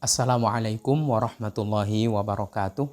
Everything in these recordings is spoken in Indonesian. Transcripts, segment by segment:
Assalamualaikum warahmatullahi wabarakatuh.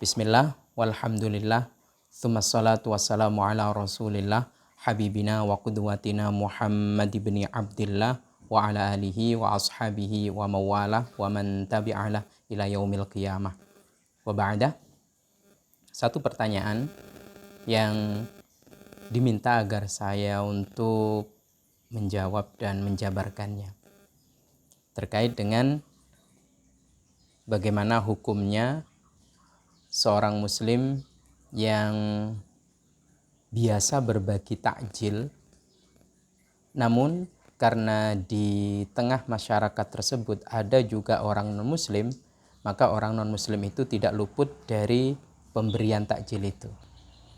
Bismillah, walhamdulillah, tsumma salatu wassalamu ala rasulillah, habibina wa qudwatina Muhammad ibn Abdillah, wa ala alihi wa ashabihi wa mawalah, wa man tabi'alah ila yaumil qiyamah. Wa ba'da, satu pertanyaan yang diminta agar saya untuk menjawab dan menjabarkannya terkait dengan bagaimana hukumnya seorang muslim yang biasa berbagi takjil, namun karena di tengah masyarakat tersebut ada juga orang non-muslim, maka orang non-muslim itu tidak luput dari pemberian takjil itu.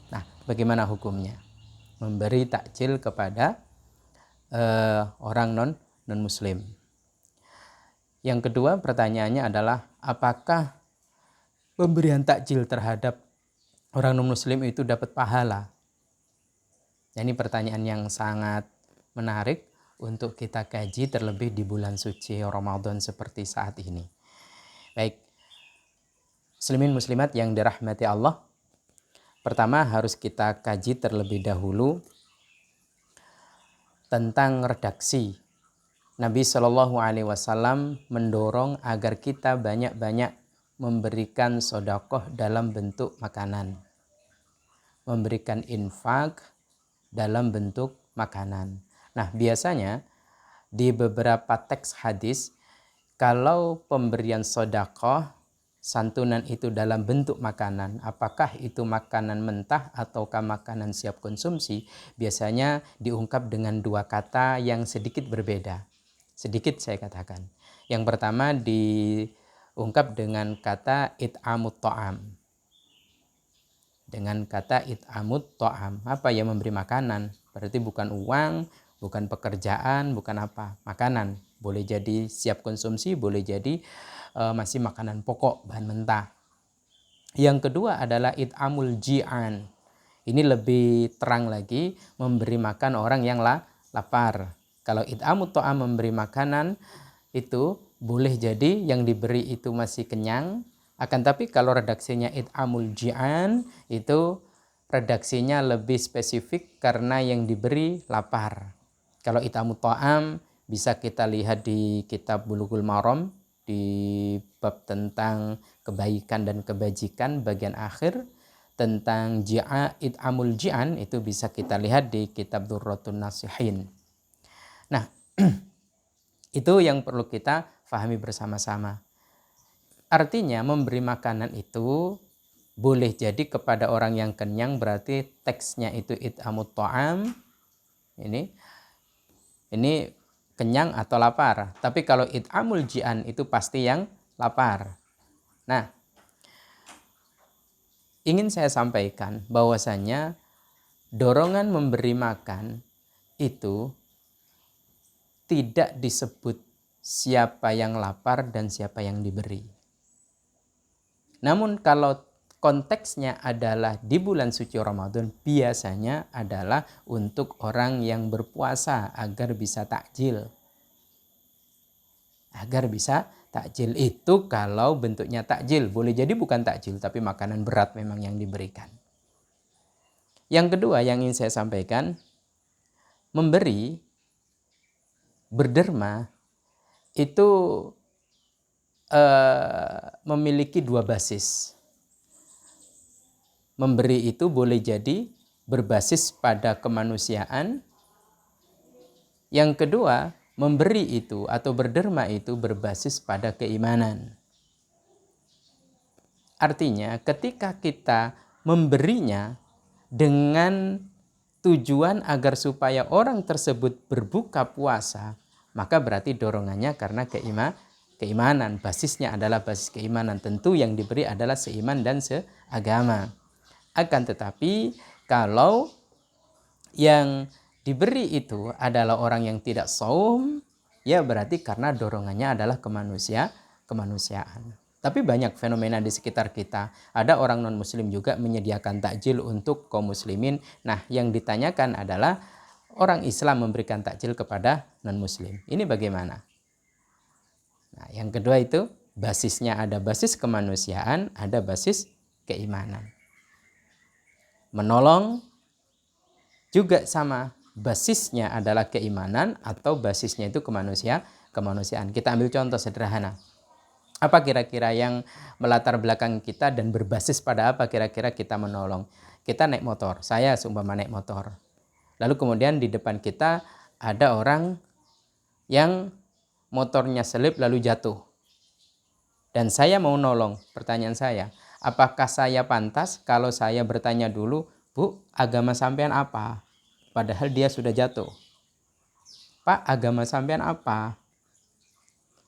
Nah, bagaimana hukumnya memberi takjil kepada orang non-muslim? Yang kedua pertanyaannya adalah, apakah pemberian takjil terhadap orang non-muslim itu dapat pahala? Ini pertanyaan yang sangat menarik untuk kita kaji terlebih di bulan suci Ramadan seperti saat ini. Baik, muslimin muslimat yang dirahmati Allah, pertama harus kita kaji terlebih dahulu tentang redaksi. Nabi Shallallahu Alaihi Wasallam mendorong agar kita banyak-banyak memberikan sedekah dalam bentuk makanan, memberikan infak dalam bentuk makanan. Nah, biasanya di beberapa teks hadis, kalau pemberian sedekah santunan itu dalam bentuk makanan, apakah itu makanan mentah ataukah makanan siap konsumsi, biasanya diungkap dengan dua kata yang sedikit berbeda. Sedikit saya katakan. Yang pertama diungkap dengan kata it'amut ta'am. Dengan kata it'amut ta'am. Apa ya, memberi makanan? Berarti bukan uang, bukan pekerjaan, bukan apa. Makanan. Boleh jadi siap konsumsi, boleh jadi masih makanan pokok, bahan mentah. Yang kedua adalah it'amul ji'an. Ini lebih terang lagi, memberi makan orang yang lapar. Kalau it'amut ta'am, memberi makanan, itu boleh jadi yang diberi itu masih kenyang. Akan tapi kalau redaksinya it'amul ji'an, itu redaksinya lebih spesifik karena yang diberi lapar. Kalau it'amut ta'am bisa kita lihat di kitab Bulughul Maram, di bab tentang kebaikan dan kebajikan bagian akhir. Tentang it'amul ji'an itu bisa kita lihat di kitab Durratun Nasihin. Nah, itu yang perlu kita pahami bersama-sama. Artinya memberi makanan itu boleh jadi kepada orang yang kenyang, berarti teksnya itu it'amut ta'am. Ini kenyang atau lapar. Tapi kalau it'amul ji'an itu pasti yang lapar. Nah, ingin saya sampaikan bahwasanya dorongan memberi makan itu tidak disebut siapa yang lapar dan siapa yang diberi. Namun kalau konteksnya adalah di bulan suci Ramadan, biasanya adalah untuk orang yang berpuasa agar bisa takjil. Agar bisa takjil itu kalau bentuknya takjil. Boleh jadi bukan takjil, tapi makanan berat memang yang diberikan. Yang kedua yang ingin saya sampaikan, memberi, berderma itu memiliki dua basis. Memberi itu boleh jadi berbasis pada kemanusiaan. Yang kedua, memberi itu atau berderma itu berbasis pada keimanan. Artinya ketika kita memberinya dengan tujuan agar supaya orang tersebut berbuka puasa, maka berarti dorongannya karena keimanan. Basisnya adalah basis keimanan. Tentu yang diberi adalah seiman dan seagama. Akan tetapi kalau yang diberi itu adalah orang yang tidak shaum, ya berarti karena dorongannya adalah kemanusiaan. Tapi banyak fenomena di sekitar kita. Ada orang non-muslim juga menyediakan takjil untuk kaum muslimin. Nah, yang ditanyakan adalah orang Islam memberikan takjil kepada non-muslim. Ini bagaimana? Nah, yang kedua itu basisnya ada basis kemanusiaan, ada basis keimanan. Menolong juga sama, basisnya adalah keimanan atau basisnya itu kemanusiaan. Kita ambil contoh sederhana. Apa kira-kira yang melatar belakang kita dan berbasis pada apa kira-kira kita menolong? Kita naik motor, saya seumpama naik motor. Lalu kemudian di depan kita ada orang yang motornya selip lalu jatuh. Dan saya mau nolong. Pertanyaan saya, apakah saya pantas kalau saya bertanya dulu, Bu, agama sampean apa? Padahal dia sudah jatuh. Pak, agama sampean apa?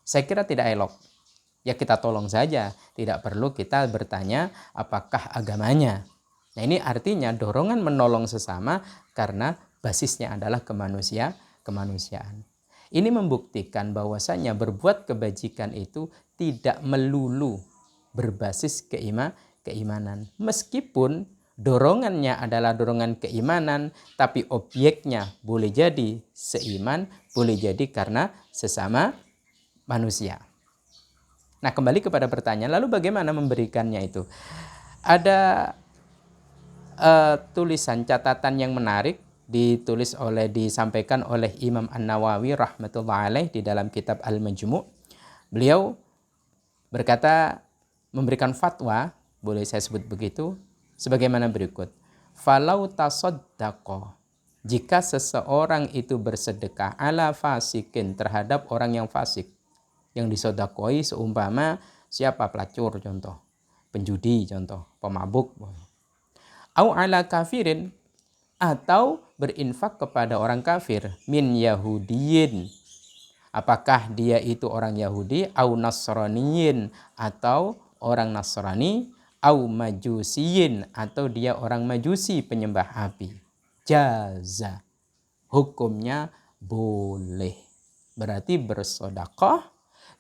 Saya kira tidak elok. Ya kita tolong saja, tidak perlu kita bertanya apakah agamanya. Nah ini artinya dorongan menolong sesama karena basisnya adalah kemanusiaan. Ini membuktikan bahwasanya berbuat kebajikan itu tidak melulu berbasis keimanan. Meskipun dorongannya adalah dorongan keimanan, tapi objeknya boleh jadi seiman, boleh jadi karena sesama manusia. Nah kembali kepada pertanyaan, lalu bagaimana memberikannya itu? Ada tulisan catatan yang menarik disampaikan oleh Imam An-Nawawi rahmatullah alaih di dalam kitab Al-Majmu'. Beliau berkata, memberikan fatwa, boleh saya sebut begitu, sebagaimana berikut. Falau tasaddaqa, jika seseorang itu bersedekah ala fasikin, terhadap orang yang fasik, yang disodakoi seumpama siapa, pelacur contoh, penjudi contoh, pemabuk, au ala kafirin, atau berinfak kepada orang kafir, min yahudiyin, apakah dia itu orang Yahudi, au nasraniyin, atau orang Nasrani, au majusiyin, atau dia orang Majusi penyembah api, jaza, hukumnya boleh. Berarti bersedekah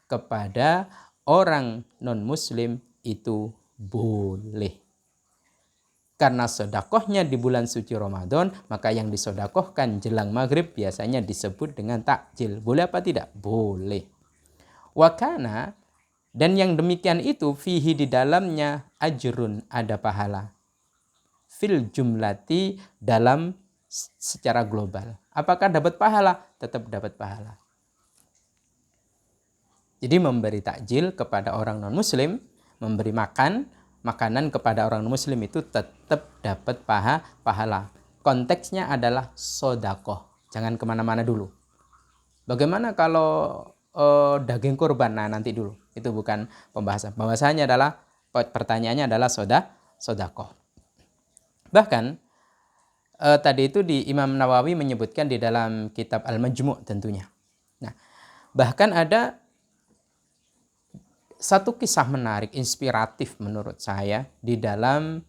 kepada orang non-muslim itu boleh. Karena sedekahnya di bulan suci Ramadan, maka yang disedekahkan jelang maghrib biasanya disebut dengan takjil. Boleh apa tidak? Boleh. Wakana, dan yang demikian itu fihi, di dalamnya ajrun, ada pahala. Fil jumlati, dalam secara global. Apakah dapat pahala? Tetap dapat pahala. Jadi memberi takjil kepada orang non-muslim, memberi makanan kepada orang non-muslim itu tetap dapat pahala. Konteksnya adalah sodakoh. Jangan kemana-mana dulu. Bagaimana kalau daging kurban? Nah nanti dulu. Itu bukan pembahasan. Pembahasannya adalah, pertanyaannya adalah sodakoh. Bahkan tadi itu di Imam Nawawi menyebutkan di dalam kitab Al-Majmu' tentunya. Nah, bahkan ada satu kisah menarik, inspiratif menurut saya di dalam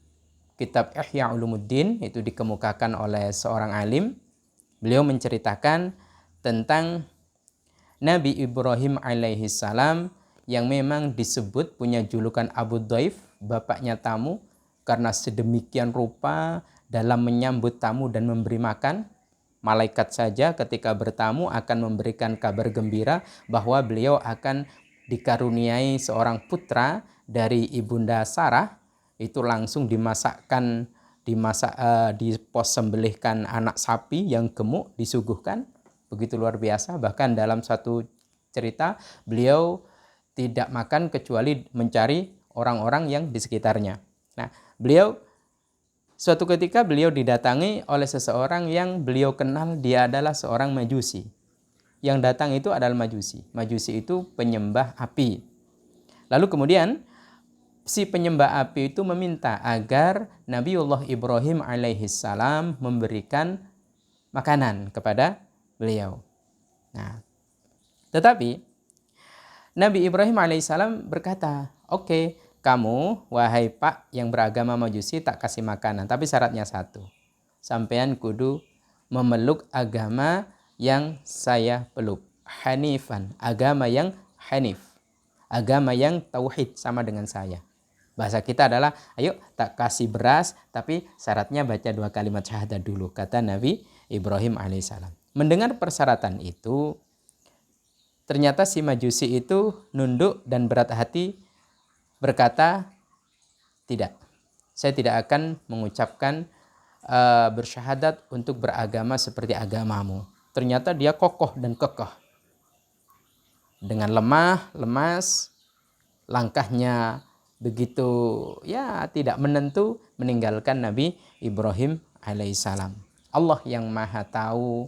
kitab Ihya Ulumuddin, itu dikemukakan oleh seorang alim. Beliau menceritakan tentang Nabi Ibrahim alaihissalam yang memang disebut punya julukan Abu Dhaif, bapaknya tamu, karena sedemikian rupa dalam menyambut tamu dan memberi makan. Malaikat saja ketika bertamu akan memberikan kabar gembira bahwa beliau akan dikaruniai seorang putra dari ibunda Sarah. Itu langsung disembelihkan anak sapi yang gemuk, disuguhkan, begitu luar biasa. Bahkan dalam satu cerita beliau tidak makan kecuali mencari orang-orang yang di sekitarnya. Nah, suatu ketika beliau didatangi oleh seseorang yang beliau kenal, dia adalah seorang Majusi. Yang datang itu adalah Majusi. Majusi itu penyembah api. Lalu kemudian si penyembah api itu meminta agar Nabiullah Ibrahim alaihissalam memberikan makanan kepada beliau. Nah, tetapi Nabi Ibrahim alaihissalam berkata, oke, kamu wahai Pak yang beragama Majusi tak kasih makanan, tapi syaratnya satu, sampean kudu memeluk agama yang saya peluk, hanifan, agama yang hanif, agama yang tauhid sama dengan saya. Bahasa kita adalah, ayo tak kasih beras, tapi syaratnya baca 2 kalimat syahadat dulu, kata Nabi Ibrahim alaihissalam. Mendengar persyaratan itu, Ternyata si Majusi itu nunduk dan berat hati berkata, tidak, saya tidak akan mengucapkan bersyahadat untuk beragama seperti agamamu. Ternyata dia kokoh dan kekeh. Dengan lemah, lemas, langkahnya begitu ya tidak menentu, meninggalkan Nabi Ibrahim alaihissalam. Allah yang maha tahu,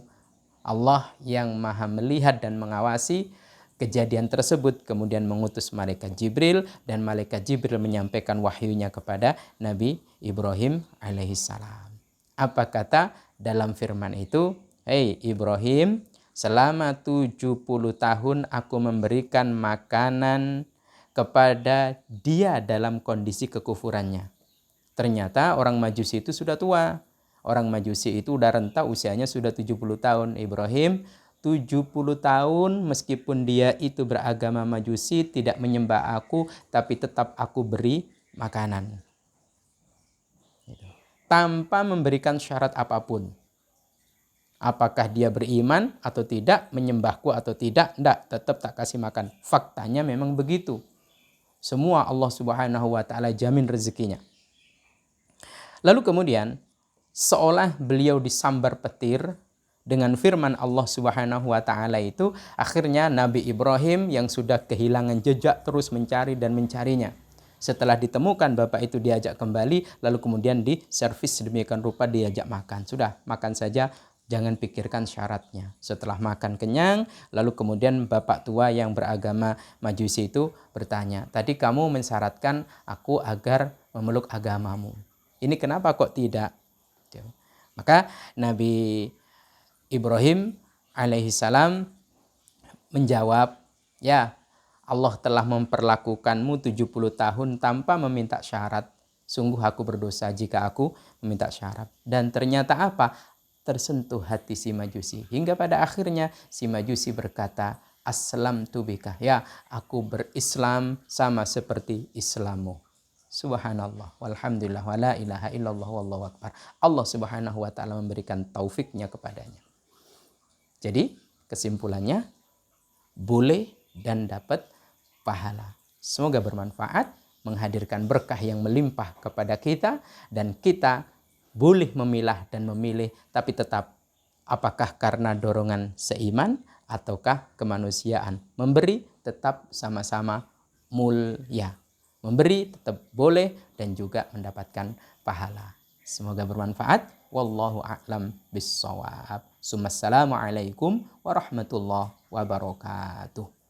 Allah yang maha melihat dan mengawasi kejadian tersebut, kemudian mengutus malaikat Jibril, dan malaikat Jibril menyampaikan wahyunya kepada Nabi Ibrahim alaihissalam. Apa kata dalam firman itu? Hei Ibrahim, selama 70 tahun aku memberikan makanan kepada dia dalam kondisi kekufurannya. Ternyata orang Majusi itu sudah tua. Orang Majusi itu udah renta, usianya sudah 70 tahun. Ibrahim 70 tahun meskipun dia itu beragama Majusi, tidak menyembah aku, tapi tetap aku beri makanan. Tanpa memberikan syarat apapun. Apakah dia beriman atau tidak, menyembahku atau tidak, enggak, tetap tak kasih makan. Faktanya memang begitu. Semua Allah Subhanahu wa taala jamin rezekinya. Lalu kemudian seolah beliau disambar petir dengan firman Allah Subhanahu wa taala itu, akhirnya Nabi Ibrahim yang sudah kehilangan jejak terus mencari dan mencarinya. Setelah ditemukan, bapak itu diajak kembali, lalu kemudian diservis sedemikian rupa, diajak makan. Sudah, makan saja, jangan pikirkan syaratnya. Setelah makan kenyang, lalu kemudian bapak tua yang beragama Majusi itu bertanya, tadi kamu mensyaratkan aku agar memeluk agamamu. Ini kenapa kok tidak? Maka Nabi Ibrahim alaihissalam menjawab, ya, Allah telah memperlakukanmu 70 tahun tanpa meminta syarat. Sungguh aku berdosa jika aku meminta syarat. Dan ternyata apa? Tersentuh hati si Majusi. Hingga pada akhirnya si Majusi berkata, aslamtu bika. Ya, aku berislam sama seperti Islammu. Subhanallah, walhamdulillah, wala ilaha illallah, wallahu akbar. Allah Subhanahu wa ta'ala memberikan taufiknya kepadanya. Jadi kesimpulannya, boleh dan dapat pahala. Semoga bermanfaat, menghadirkan berkah yang melimpah kepada kita, dan kita boleh memilah dan memilih, tapi tetap apakah karena dorongan seiman ataukah kemanusiaan. Memberi tetap sama-sama mulia. Memberi tetap boleh dan juga mendapatkan pahala. Semoga bermanfaat. Wallahu a'lam bissawab. Assalamualaikum warahmatullahi wabarakatuh.